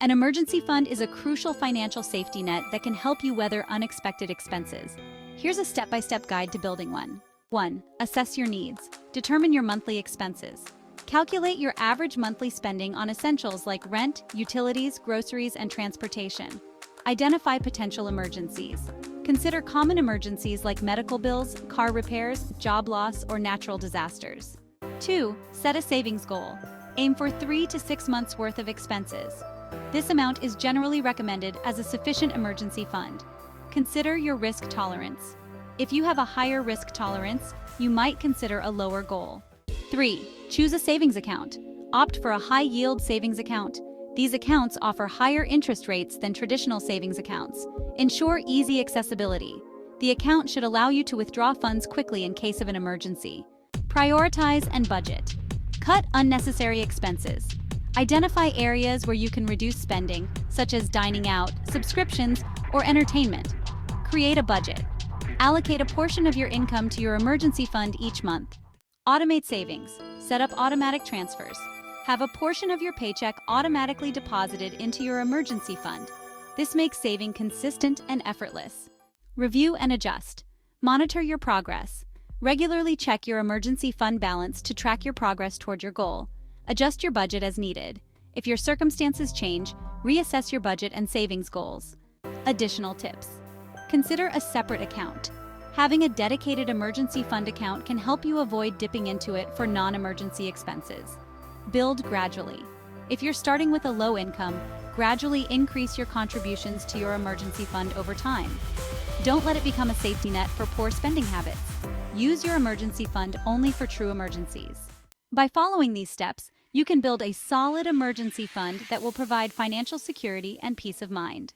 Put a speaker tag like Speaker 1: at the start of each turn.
Speaker 1: An emergency fund is a crucial financial safety net that can help you weather unexpected expenses. Here's a step-by-step guide to building one. 1. Assess your needs. Determine your monthly expenses. Calculate your average monthly spending on essentials like rent, utilities, groceries, and transportation. Identify potential emergencies. Consider common emergencies like medical bills, car repairs, job loss, or natural disasters. 2. Set a savings goal. Aim for 3 to 6 months' worth of expenses. This amount is generally recommended as a sufficient emergency fund. Consider your risk tolerance. If you have a higher risk tolerance, you might consider a lower goal. 3. Choose a savings account. Opt for a high-yield savings account. These accounts offer higher interest rates than traditional savings accounts. Ensure easy accessibility. The account should allow you to withdraw funds quickly in case of an emergency. Prioritize and budget. Cut unnecessary expenses. Identify areas where you can reduce spending, such as dining out, subscriptions, or entertainment. Create a budget. Allocate a portion of your income to your emergency fund each month. Automate savings. Set up automatic transfers. Have a portion of your paycheck automatically deposited into your emergency fund. This makes saving consistent and effortless. Review and adjust. Monitor your progress. Regularly check your emergency fund balance to track your progress toward your goal. Adjust your budget as needed. If your circumstances change, reassess your budget and savings goals. Additional tips. Consider a separate account. Having a dedicated emergency fund account can help you avoid dipping into it for non-emergency expenses. Build gradually. If you're starting with a low income, gradually increase your contributions to your emergency fund over time. Don't let it become a safety net for poor spending habits. Use your emergency fund only for true emergencies. By following these steps, you can build a solid emergency fund that will provide financial security and peace of mind.